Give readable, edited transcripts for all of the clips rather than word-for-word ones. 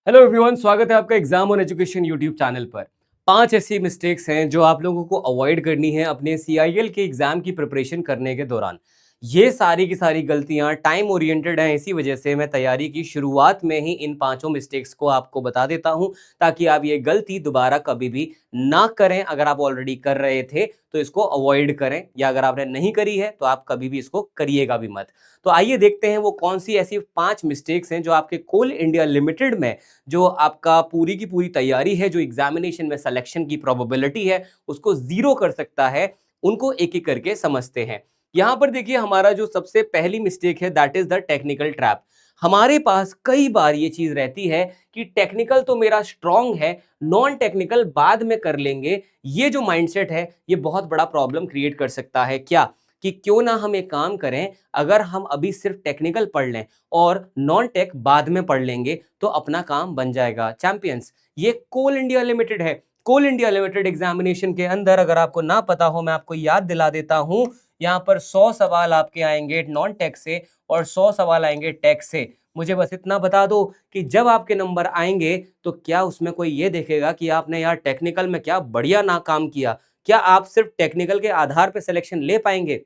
Hello everyone, स्वागत है आपका exam on education YouTube channel पर। 5 ऐसी मिस्टेक्स हैं जो आप लोगों को अवॉइड करनी है अपने सीआईएल के एग्जाम की प्रिपरेशन करने के दौरान। ये सारी की सारी गलतियां टाइम ओरिएंटेड हैं, इसी वजह से मैं तैयारी की शुरुआत में ही इन पांचों मिस्टेक्स को आपको बता देता हूं ताकि आप ये गलती दोबारा कभी भी ना करें। अगर आप ऑलरेडी कर रहे थे तो इसको अवॉइड करें, या अगर आपने नहीं करी है तो आप कभी भी इसको करिएगा भी मत। तो आइए देखते हैं वो कौन सी ऐसी 5 मिस्टेक्स हैं जो आपके कोल इंडिया लिमिटेड में, जो आपका पूरी की पूरी तैयारी है, जो एग्जामिनेशन में सिलेक्शन की प्रोबेबिलिटी है उसको जीरो कर सकता है। उनको एक एक करके समझते हैं। यहां पर देखिए, हमारा जो सबसे पहली मिस्टेक है that is the technical trap. हमारे पास कई बार ये चीज रहती है कि टेक्निकल तो मेरा स्ट्रांग है, नॉन टेक्निकल बाद में कर लेंगे। ये जो माइंडसेट है ये बहुत बड़ा प्रॉब्लम क्रिएट कर सकता है। क्या कि क्यों ना हम एक काम करें, अगर हम अभी सिर्फ टेक्निकल पढ़ लें और नॉन टेक बाद में पढ़ लेंगे तो अपना काम बन जाएगा। चैंपियंस, ये कोल इंडिया लिमिटेड है। कोल इंडिया लिमिटेड एग्जामिनेशन के अंदर, अगर आपको ना पता हो मैं आपको याद दिला देता हूं, यहाँ पर 100 सवाल आपके आएंगे नॉन टेक से और 100 सवाल आएंगे टेक से। मुझे बस इतना बता दो कि जब आपके नंबर आएंगे तो क्या उसमें कोई ये देखेगा कि आपने यार टेक्निकल में क्या बढ़िया ना काम किया? क्या आप सिर्फ टेक्निकल के आधार पर सिलेक्शन ले पाएंगे?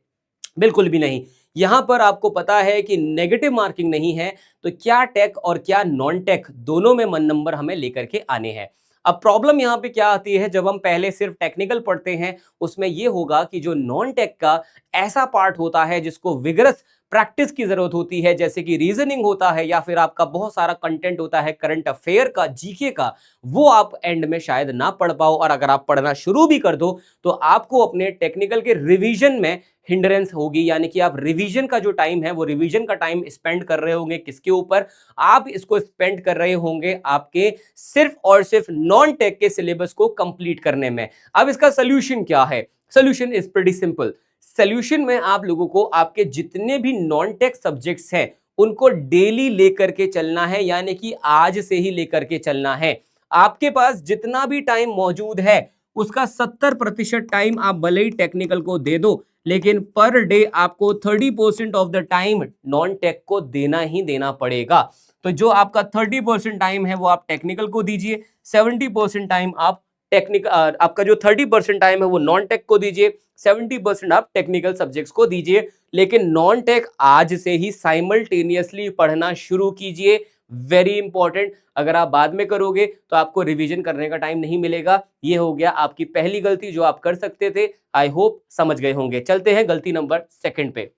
बिल्कुल भी नहीं। यहां पर आपको पता है कि नेगेटिव मार्किंग नहीं है, तो क्या टेक और क्या नॉन टेक दोनों में मन नंबर हमें लेकर के आने हैं। अब प्रॉब्लम यहां पे क्या आती है, जब हम पहले सिर्फ टेक्निकल पढ़ते हैं उसमें यह होगा कि जो नॉन टेक का ऐसा पार्ट होता है जिसको विगरस प्रैक्टिस की जरूरत होती है, जैसे कि रीजनिंग होता है या फिर आपका बहुत सारा कंटेंट होता है करंट अफेयर का, जीके का, वो आप एंड में शायद ना पढ़ पाओ। और अगर आप पढ़ना शुरू भी कर दो तो आपको अपने टेक्निकल के रिवीजन में हिंड्रेंस होगी। यानी कि आप रिवीजन का जो टाइम है वो रिवीजन का टाइम स्पेंड कर रहे होंगे किसके ऊपर? आप इसको स्पेंड कर रहे होंगे आपके सिर्फ और सिर्फ नॉन टेक के सिलेबस को कंप्लीट करने में। अब इसका सोल्यूशन क्या है? Solution is pretty simple. Solution में आप लोगों को आपके जितने भी नॉन टेक सब्जेक्ट्स हैं उनको डेली लेकर के चलना है, यानी कि आज से ही लेकर के चलना है। आपके पास जितना भी टाइम मौजूद है उसका 70% टाइम आप भले ही टेक्निकल को दे दो, लेकिन पर डे आपको 30% of the time non tech को देना ही देना पड़ेगा। तो जो आपका 30% टाइम है वो आप टेक्निकल को दीजिए, 70% टाइम आप टेक्निकल, आपका जो 30% टाइम है वो नॉन टेक को दीजिए, 70% आप टेक्निकल सब्जेक्ट्स को दीजिए। लेकिन नॉन टेक आज से ही साइमल्टेनियसली पढ़ना शुरू कीजिए। Very important. अगर आप बाद में करोगे तो आपको रिवीजन करने का टाइम नहीं मिलेगा। ये हो गया आपकी पहली गलती जो आप कर सकते थे। आई होप समझ गए होंगे। चलते हैं गलती नंबर सेकंड पे।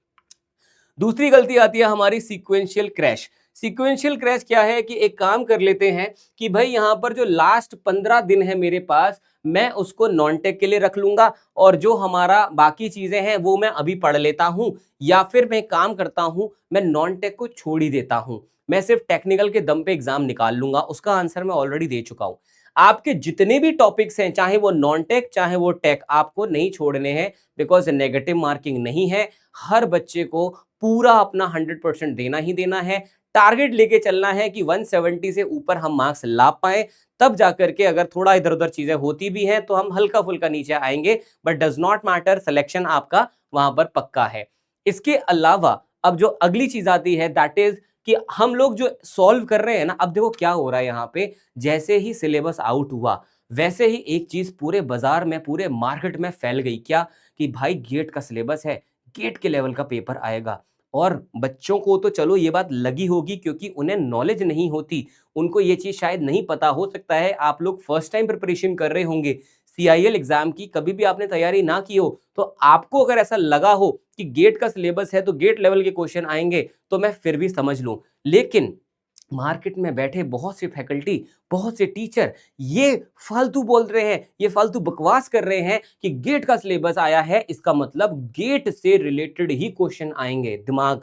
दूसरी गलती आती है हमारी सीक्वेंशियल क्रैश। सीक्वेंशियल क्रैश क्या है कि एक काम कर लेते हैं कि भाई यहां पर जो लास्ट 15 दिन है मेरे पास, मैं उसको नॉन टेक के लिए रख लूंगा और जो हमारा बाकी चीजें हैं वो मैं अभी पढ़ लेता हूं, या फिर मैं काम करता हूं मैं नॉन टेक को छोड़ ही देता हूं, मैं सिर्फ टेक्निकल के दम पे एग्जाम निकाल लूंगा। उसका आंसर मैं ऑलरेडी दे चुका हूं। आपके जितने भी टॉपिक्स हैं, चाहे वो नॉन टेक चाहे वो टेक, आपको नहीं छोड़ने हैं, बिकॉज नेगेटिव मार्किंग नहीं है। हर बच्चे को पूरा अपना 100% देना ही देना है। टारगेट लेके चलना है कि 170 से ऊपर हम मार्क्स ला पाए, तब जाकर के अगर थोड़ा इधर उधर चीजें होती भी हैं तो हम हल्का फुल्का नीचे आएंगे, but does not matter, selection आपका वहां पर पक्का है। इसके अलावा अब जो अगली चीज आती है दैट इज कि हम लोग जो सॉल्व कर रहे हैं ना, अब देखो क्या हो रहा है यहाँ पे, जैसे ही सिलेबस आउट हुआ वैसे ही एक चीज पूरे बाजार में पूरे मार्केट में फैल गई। क्या? कि भाई गेट का सिलेबस है, गेट के लेवल का पेपर आएगा। और बच्चों को तो चलो ये बात लगी होगी क्योंकि उन्हें नॉलेज नहीं होती, उनको ये चीज शायद नहीं पता। हो सकता है आप लोग फर्स्ट टाइम प्रिपरेशन कर रहे होंगे सीआईएल एग्जाम की, कभी भी आपने तैयारी ना की हो, तो आपको अगर ऐसा लगा हो कि गेट का सिलेबस है तो गेट लेवल के क्वेश्चन आएंगे तो मैं फिर भी समझ लूं। लेकिन मार्केट में बैठे बहुत से फैकल्टी, बहुत से टीचर ये फालतू बोल रहे हैं, ये फालतू बकवास कर रहे हैं कि गेट का सिलेबस आया है इसका मतलब गेट से रिलेटेड ही क्वेश्चन आएंगे। दिमाग,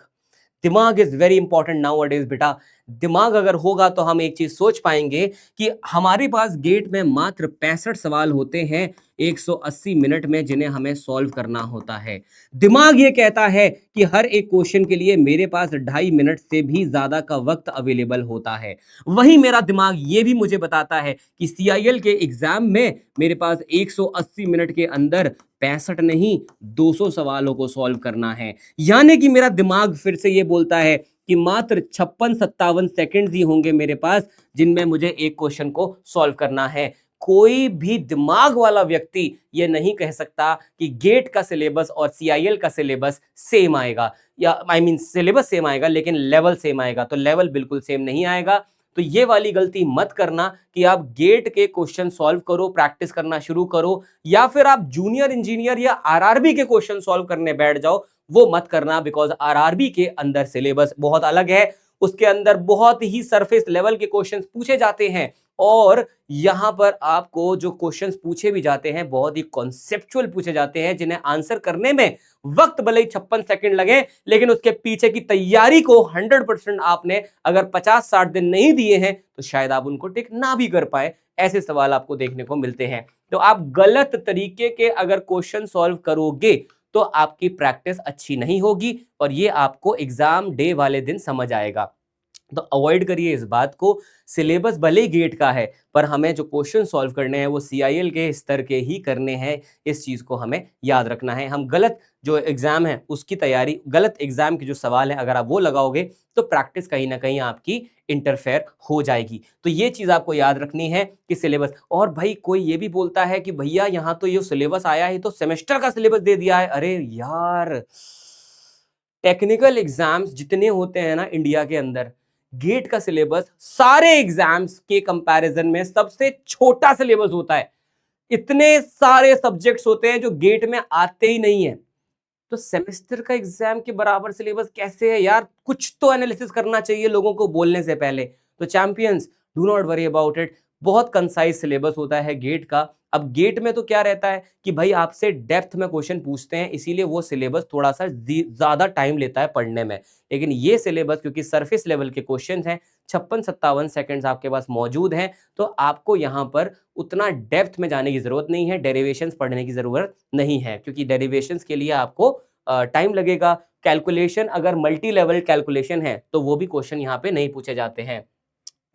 दिमाग इज वेरी इंपॉर्टेंट नाउ अडेज बेटा। दिमाग अगर होगा तो हम एक चीज सोच पाएंगे कि हमारे पास गेट में मात्र 65 सवाल होते हैं 180 मिनट में, जिन्हें हमें सॉल्व करना होता है। दिमाग ये कहता है कि हर एक क्वेश्चन के लिए मेरे पास 2.5 मिनट से भी ज्यादा का वक्त अवेलेबल होता है। वहीं मेरा दिमाग ये भी मुझे बताता है कि सीआईएल के एग्जाम में मेरे पास 180 मिनट के अंदर 65 नहीं 200 सवालों को सॉल्व करना है। यानी कि मेरा दिमाग फिर से ये बोलता है कि मात्र 56-57 सेकंड्स ही होंगे मेरे पास जिनमें मुझे एक क्वेश्चन को सॉल्व करना है। कोई भी दिमाग वाला व्यक्ति ये नहीं कह सकता कि गेट का सिलेबस और सीआईएल का सिलेबस सेम आएगा, या आई मीन सिलेबस सेम आएगा लेकिन लेवल सेम आएगा। तो लेवल बिल्कुल सेम नहीं आएगा। तो ये वाली गलती मत करना कि आप गेट के क्वेश्चन सॉल्व करो, प्रैक्टिस करना शुरू करो, या फिर आप जूनियर इंजीनियर या आरआरबी के क्वेश्चन सॉल्व करने बैठ जाओ। वो मत करना, बिकॉज आरआरबी के अंदर सिलेबस बहुत अलग है। उसके अंदर बहुत ही सरफेस लेवल के क्वेश्चंस पूछे जाते हैं, और यहां पर आपको जो क्वेश्चंस पूछे भी जाते हैं बहुत ही कॉन्सेप्चुअल पूछे जाते हैं, जिन्हें आंसर करने में वक्त भले ही 56 सेकंड लगे, लेकिन उसके पीछे की तैयारी को 100% आपने अगर 50-60 दिन नहीं दिए हैं तो शायद आप उनको टिक ना भी कर पाए। ऐसे सवाल आपको देखने को मिलते हैं। तो आप गलत तरीके के अगर क्वेश्चन सॉल्व करोगे तो आपकी प्रैक्टिस अच्छी नहीं होगी, और ये आपको एग्जाम डे वाले दिन समझ आएगा। तो अवॉइड करिए इस बात को। सिलेबस भले ही गेट का है, पर हमें जो क्वेश्चन सॉल्व करने हैं वो सीआईएल के स्तर के ही करने हैं। इस चीज को हमें याद रखना है। हम गलत जो एग्जाम है उसकी तैयारी, गलत एग्जाम के जो सवाल है अगर आप वो लगाओगे तो प्रैक्टिस कहीं ना कहीं आपकी इंटरफेयर हो जाएगी। तो ये चीज आपको याद रखनी है कि सिलेबस। और भाई कोई ये भी बोलता है कि भैया यहाँ तो ये सिलेबस आया है तो सेमेस्टर का सिलेबस दे दिया है। अरे यार, टेक्निकल एग्जाम्स जितने होते हैं ना इंडिया के अंदर, गेट का सिलेबस सारे एग्जाम्स के कंपैरिजन में सबसे छोटा सिलेबस होता है। इतने सारे सब्जेक्ट्स होते हैं जो गेट में आते ही नहीं है। तो सेमेस्टर का एग्जाम के बराबर सिलेबस कैसे है यार? कुछ तो एनालिसिस करना चाहिए लोगों को बोलने से पहले। तो champions, do not worry about it. बहुत कंसाइज सिलेबस होता है गेट का। अब गेट में तो क्या रहता है कि भाई आपसे डेप्थ में क्वेश्चन पूछते हैं, इसीलिए वो सिलेबस थोड़ा सा ज्यादा टाइम लेता है पढ़ने में। लेकिन ये सिलेबस क्योंकि सरफेस लेवल के क्वेश्चन हैं, 56-57 सेकंड्स आपके पास मौजूद हैं, तो आपको यहाँ पर उतना डेप्थ में जाने की जरूरत नहीं है, डेरिवेशंस पढ़ने की जरूरत नहीं है, क्योंकि डेरिवेशंस के लिए आपको टाइम लगेगा। कैलकुलेशन अगर मल्टी लेवल कैलकुलेशन है तो वो भी क्वेश्चन यहाँ पे नहीं पूछे जाते हैं।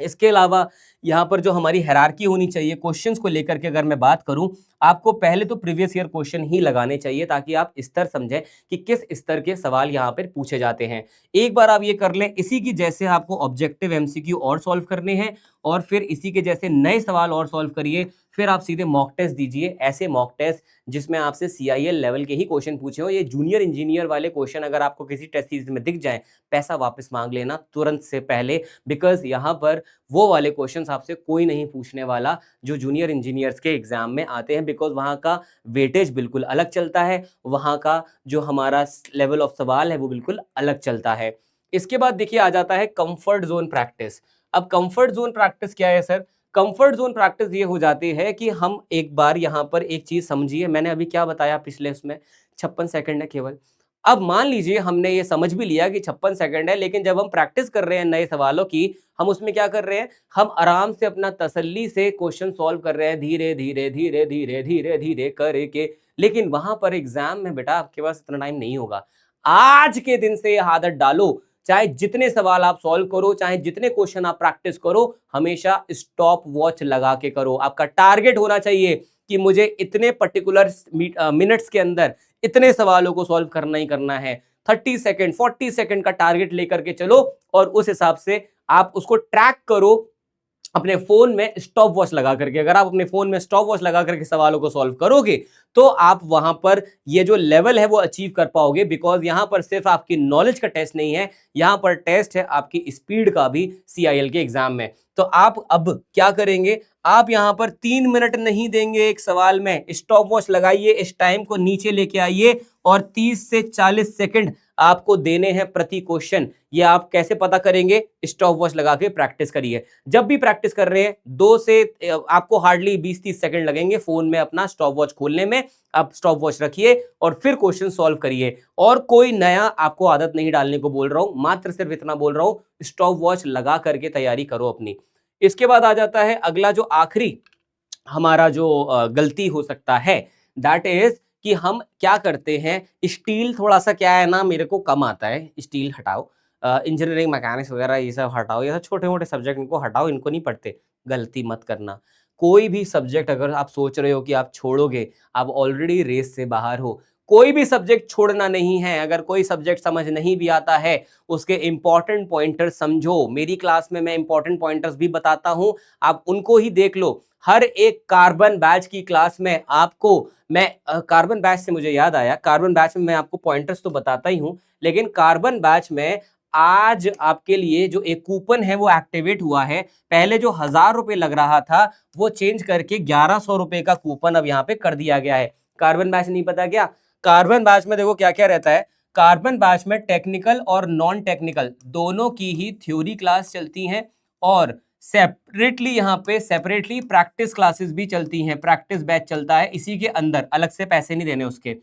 इसके अलावा यहाँ पर जो हमारी हायरार्की होनी चाहिए क्वेश्चंस को लेकर के, अगर मैं बात करूं, आपको पहले तो प्रीवियस ईयर क्वेश्चन ही लगाने चाहिए ताकि आप स्तर समझें कि किस स्तर के सवाल यहाँ पर पूछे जाते हैं। एक बार आप ये कर लें, इसी की जैसे आपको ऑब्जेक्टिव एमसीक्यू और सॉल्व करने हैं, और फिर इसी के जैसे नए सवाल और सॉल्व करिए। फिर आप सीधे मॉक टेस्ट दीजिए, ऐसे मॉक टेस्ट जिसमें आपसे सीआईएल लेवल के ही क्वेश्चन पूछे हो। ये जूनियर इंजीनियर वाले क्वेश्चन अगर आपको किसी टेस्ट सीरीज में दिख जाए, पैसा वापस मांग लेना तुरंत से पहले, बिकॉज यहाँ पर वो वाले क्वेश्चंस आपसे कोई नहीं पूछने वाला जो जूनियर इंजीनियर्स के एग्जाम में आते हैं, बिकॉज वहाँ का वेटेज बिल्कुल अलग चलता है, वहाँ का जो हमारा लेवल ऑफ सवाल है वो बिल्कुल अलग चलता है। इसके बाद देखिए आ जाता है कंफर्ट जोन प्रैक्टिस। अब कंफर्ट जोन प्रैक्टिस क्या है सर? कंफर्ट जोन प्रैक्टिस ये हो जाती है कि हम एक बार यहाँ पर एक चीज समझिए, मैंने अभी क्या बताया पिछले उसमें, 56 सेकंड है केवल। अब मान लीजिए हमने ये समझ भी लिया कि 56 सेकंड है, लेकिन जब हम प्रैक्टिस कर रहे हैं नए सवालों की, हम उसमें क्या कर रहे हैं, हम आराम से अपना तसल्ली से क्वेश्चन सॉल्व कर रहे हैं, धीरे धीरे धीरे धीरे धीरे धीरे करके। लेकिन वहां पर एग्जाम में बेटा आपके पास इतना टाइम नहीं होगा। आज के दिन से यह आदत डालो, चाहे जितने सवाल आप सॉल्व करो, चाहे जितने क्वेश्चन आप प्रैक्टिस करो, हमेशा स्टॉप वॉच लगा के करो। आपका टारगेट होना चाहिए कि मुझे इतने पर्टिकुलर मिनट्स के अंदर इतने सवालों को सॉल्व करना ही करना है। 30 सेकंड 40 सेकंड का टारगेट लेकर के चलो, और उस हिसाब से आप उसको ट्रैक करो अपने फोन में स्टॉप वॉच लगा करके। अगर आप अपने फोन में स्टॉप वॉच लगा करके सवालों को सॉल्व करोगे तो आप वहां पर ये जो लेवल है वो अचीव कर पाओगे, बिकॉज यहां पर सिर्फ आपकी नॉलेज का टेस्ट नहीं है, यहां पर टेस्ट है आपकी स्पीड का भी सीआईएल के एग्जाम में। तो आप अब क्या करेंगे, आप यहां पर 3 मिनट नहीं देंगे एक सवाल में, स्टॉप वॉच लगाइए, इस टाइम को नीचे लेके आइए, और 30 से 40 सेकंड आपको देने हैं प्रति क्वेश्चन। ये आप कैसे पता करेंगे? स्टॉप वॉच लगा के प्रैक्टिस करिए। जब भी प्रैक्टिस कर रहे हैं, आपको हार्डली 20-30 सेकंड लगेंगे फोन में अपना स्टॉप वॉच खोलने में। आप स्टॉप वॉच रखिए और फिर क्वेश्चन सॉल्व करिए। और कोई नया आपको आदत नहीं डालने को बोल रहा हूं, मात्र सिर्फ इतना बोल रहा हूं, स्टॉप वॉच लगा करके तैयारी करो अपनी। इसके बाद आ जाता है अगला जो आखिरी हमारा जो गलती हो सकता है, दैट इज कि हम क्या करते हैं, स्टील थोड़ा सा क्या है ना, मेरे को कम आता है, स्टील हटाओ, इंजीनियरिंग मैकेनिक्स वगैरह ये सब हटाओ, ये सब छोटे मोटे सब्जेक्ट इनको हटाओ, इनको नहीं पढ़ते। गलती मत करना। कोई भी सब्जेक्ट अगर आप सोच रहे हो कि आप छोड़ोगे, आप ऑलरेडी रेस से बाहर हो। कोई भी सब्जेक्ट छोड़ना नहीं है। अगर कोई सब्जेक्ट समझ नहीं भी आता है, उसके इंपॉर्टेंट पॉइंटर्स समझो। मेरी क्लास में मैं इंपॉर्टेंट पॉइंटर्स भी बताता हूं, आप उनको ही देख लो। हर एक कार्बन बैच की क्लास में आपको मैं कार्बन बैच से मुझे याद आया, कार्बन बैच में मैं आपको पॉइंटर्स तो बताता ही हूं, लेकिन कार्बन बैच में आज आपके लिए जो एक कूपन है वो एक्टिवेट हुआ है। पहले जो 1000 रुपए लग रहा था वो चेंज करके 1100 रुपए का कूपन अब यहाँ पे कर दिया गया है। कार्बन बैच नहीं पता क्या? कार्बन बैच में देखो क्या क्या रहता है। कार्बन बैच में टेक्निकल और नॉन टेक्निकल दोनों की ही थ्योरी क्लास चलती हैं और सेपरेटली यहाँ पे सेपरेटली प्रैक्टिस क्लासेस भी चलती हैं। प्रैक्टिस बैच चलता है इसी के अंदर, अलग से पैसे नहीं देने उसके।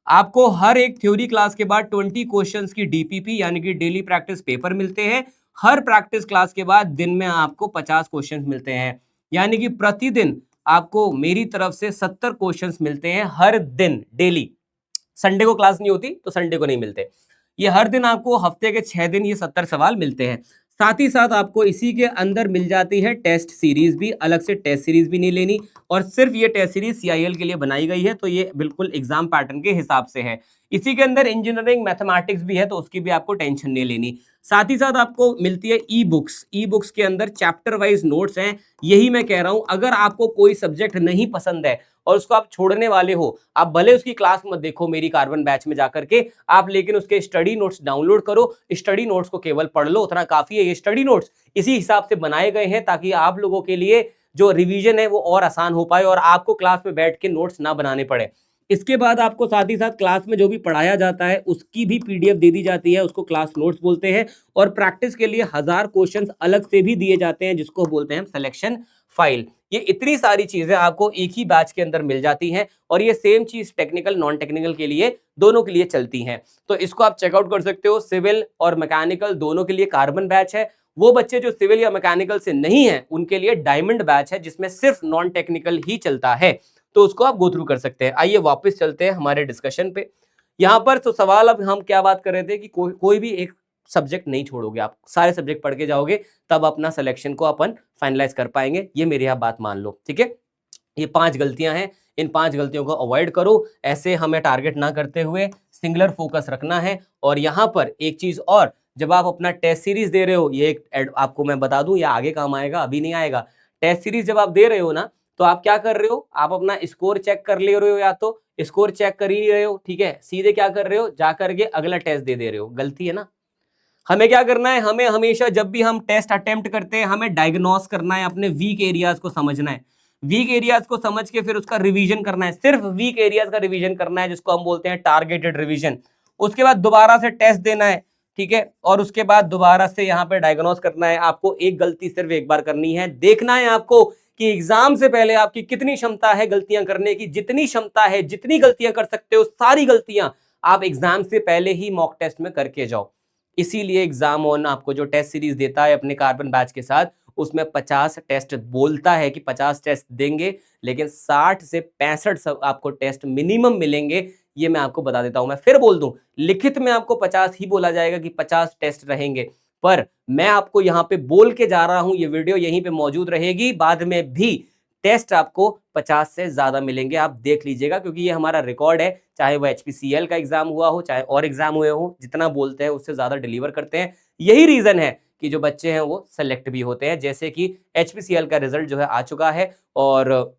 आपको हर एक थ्योरी क्लास के बाद 20 क्वेश्चंस की डीपीपी यानी कि डेली प्रैक्टिस पेपर मिलते हैं। हर प्रैक्टिस क्लास के बाद दिन में आपको 50 क्वेश्चंस मिलते हैं, यानी कि प्रतिदिन आपको मेरी तरफ से 70 क्वेश्चंस मिलते हैं हर दिन डेली। संडे को क्लास नहीं होती तो संडे को नहीं मिलते। ये हर दिन आपको हफ्ते के 6 दिन ये 70 सवाल मिलते हैं। साथ ही साथ आपको इसी के अंदर मिल जाती है टेस्ट सीरीज भी, अलग से टेस्ट सीरीज भी नहीं लेनी। और सिर्फ ये टेस्ट सीरीज सीआईएल के लिए बनाई गई है, तो ये बिल्कुल एग्जाम पैटर्न के हिसाब से है। इसी के अंदर इंजीनियरिंग मैथमेटिक्स भी है, तो उसकी भी आपको टेंशन नहीं लेनी। साथ ही साथ आपको मिलती है ई बुक्स। ई बुक्स के अंदर चैप्टर वाइज नोट्स हैं। यही मैं कह रहा हूं, अगर आपको कोई सब्जेक्ट नहीं पसंद है और उसको आप छोड़ने वाले हो, आप भले उसकी क्लास मत देखो मेरी कार्बन बैच में जाकर के आप, लेकिन उसके स्टडी नोट्स डाउनलोड करो, स्टडी नोट्स को केवल पढ़ लो, उतना काफी है। ये स्टडी नोट्स इसी हिसाब से बनाए गए हैं ताकि आप लोगों के लिए जो रिवीजन है वो और आसान हो पाए और आपको क्लास में बैठ के नोट्स ना बनाने पड़े। इसके बाद आपको साथ ही साथ क्लास में जो भी पढ़ाया जाता है उसकी भी पीडीएफ दे दी जाती है, उसको क्लास नोट्स बोलते हैं। और प्रैक्टिस के लिए 1000 क्वेश्चंस अलग से भी दिए जाते हैं जिसको बोलते हैं सिलेक्शन फाइल। ये इतनी सारी चीजें आपको एक ही बैच के अंदर मिल जाती हैं और ये सेम चीज टेक्निकल नॉन टेक्निकल के लिए दोनों के लिए चलती हैं। तो इसको आप चेकआउट कर सकते हो। सिविल और मैकेनिकल दोनों के लिए कार्बन बैच है। वो बच्चे जो सिविल या मैकेनिकल से नहीं है उनके लिए डायमंड बैच है जिसमें सिर्फ नॉन टेक्निकल ही चलता है, तो उसको आप गो थ्रू कर सकते हैं। आइए वापस चलते हैं हमारे डिस्कशन पे। यहाँ पर तो सवाल अब हम क्या बात कर रहे थे कि कोई भी एक सब्जेक्ट नहीं छोड़ोगे, आप सारे सब्जेक्ट पढ़ के जाओगे तब अपना सिलेक्शन को अपन फाइनलाइज कर पाएंगे। ये मेरी आप बात मान लो, ठीक है। ये 5 गलतियां हैं, इन 5 गलतियों को अवॉइड करो। ऐसे हमें टारगेट ना करते हुए सिंगुलर फोकस रखना है। और यहाँ पर एक चीज और, जब आप अपना टेस्ट सीरीज दे रहे हो, ये एक आपको मैं बता दूं, या आगे काम आएगा, अभी नहीं आएगा। टेस्ट सीरीज जब आप दे रहे हो ना, तो आप क्या कर रहे हो, आप अपना स्कोर चेक कर ले रहे हो, या तो स्कोर चेक कर ही रहे हो, ठीक है, सीधे क्या कर रहे हो, जाकर के अगला टेस्ट दे रहे हो। गलती है ना। हमें क्या करना है, हमें हमेशा जब भी हम टेस्ट अटेम्प्ट करते हैं हमें डायग्नोस करना है, अपने वीक एरियाज को समझना है। वीक एरियाज को समझ के फिर उसका रिवीजन करना है, सिर्फ वीक एरियाज का रिवीजन करना है, जिसको हम बोलते हैं टारगेटेड रिवीजन। उसके बाद दोबारा से टेस्ट देना है, ठीक है, और उसके बाद दोबारा से यहाँ पे डायग्नोस करना है। आपको एक गलती सिर्फ एक बार करनी है। देखना है आपको कि एग्जाम से पहले आपकी कितनी क्षमता है गलतियां करने की। जितनी क्षमता है, जितनी गलतियां कर सकते हो, सारी गलतियां आप एग्जाम से पहले ही मॉक टेस्ट में करके जाओ। इसीलिए एग्जाम ऑन आपको जो टेस्ट सीरीज देता है अपने कार्बन बैच के साथ, उसमें 50 टेस्ट बोलता है कि 50 टेस्ट देंगे, लेकिन 60 से 65 सब आपको टेस्ट मिनिमम मिलेंगे। ये मैं आपको बता देता हूं। मैं फिर बोल दूं, लिखित में आपको 50 ही बोला जाएगा कि 50 टेस्ट रहेंगे, पर मैं आपको यहां पे बोल के जा रहा हूं, ये वीडियो यहीं पे मौजूद रहेगी, बाद में भी टेस्ट आपको 50 से ज्यादा मिलेंगे। आप देख लीजिएगा, क्योंकि ये हमारा रिकॉर्ड है, चाहे वो एचपीसीएल का एग्जाम हुआ हो, चाहे और एग्जाम हुए हो, जितना बोलते हैं उससे ज्यादा डिलीवर करते हैं। यही रीजन है कि जो बच्चे हैं वो सेलेक्ट भी होते हैं। जैसे कि एचपीसीएल का रिजल्ट जो है आ चुका है, और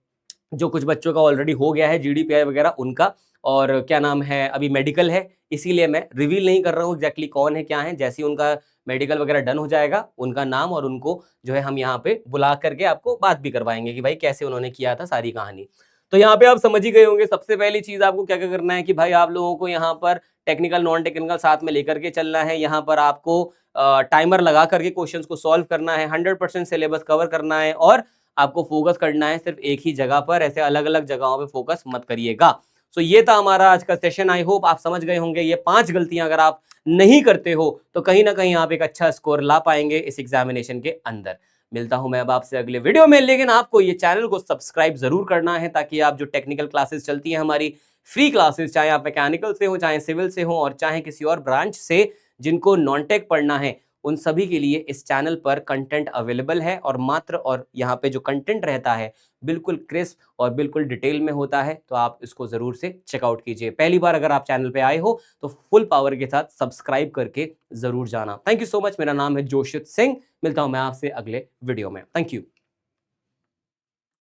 जो कुछ बच्चों का ऑलरेडी हो गया है जीडीपीआई वगैरह उनका, और क्या नाम है, अभी मेडिकल है, इसीलिए मैं रिवील नहीं कर रहा हूँ एग्जैक्टली कौन है क्या है। जैसे ही उनका मेडिकल वगैरह डन हो जाएगा, उनका नाम और उनको जो है हम यहाँ पे बुला करके आपको बात भी करवाएंगे कि भाई कैसे उन्होंने किया था, सारी कहानी। तो यहाँ पे आप समझ ही गए होंगे। सबसे पहली चीज आपको क्या क्या करना है कि भाई आप लोगों को यहाँ पर टेक्निकल नॉन टेक्निकल साथ में लेकर के चलना है। यहाँ पर आपको टाइमर लगा करके क्वेश्चंस को सॉल्व करना है, 100% सिलेबस कवर करना है, और आपको फोकस करना है सिर्फ एक ही जगह पर, ऐसे अलग अलग जगहों पे फोकस मत करिएगा। सो ये था हमारा आज का सेशन। आई होप आप समझ गए होंगे। ये 5 गलतियां अगर आप नहीं करते हो तो कहीं ना कहीं आप एक अच्छा स्कोर ला पाएंगे इस एग्जामिनेशन के अंदर। मिलता हूं मैं अब आपसे अगले वीडियो में, लेकिन आपको ये चैनल को सब्सक्राइब जरूर करना है, ताकि आप जो टेक्निकल क्लासेस चलती हैं हमारी फ्री क्लासेस, चाहे आप मैकेनिकल से हो, चाहे सिविल से हो, और चाहे किसी और ब्रांच से जिनको नॉन टेक पढ़ना है, उन सभी के लिए इस चैनल पर कंटेंट अवेलेबल है और मात्र और यहाँ पे जो कंटेंट रहता है बिल्कुल क्रिस्प और बिल्कुल डिटेल में होता है, तो आप इसको ज़रूर से चेकआउट कीजिए। पहली बार अगर आप चैनल पे आए हो तो फुल पावर के साथ सब्सक्राइब करके ज़रूर जाना। Thank you so much. मेरा नाम है जोशित सिंह। मिलता हूँ मैं आपसे अगले वीडियो में। Thank you.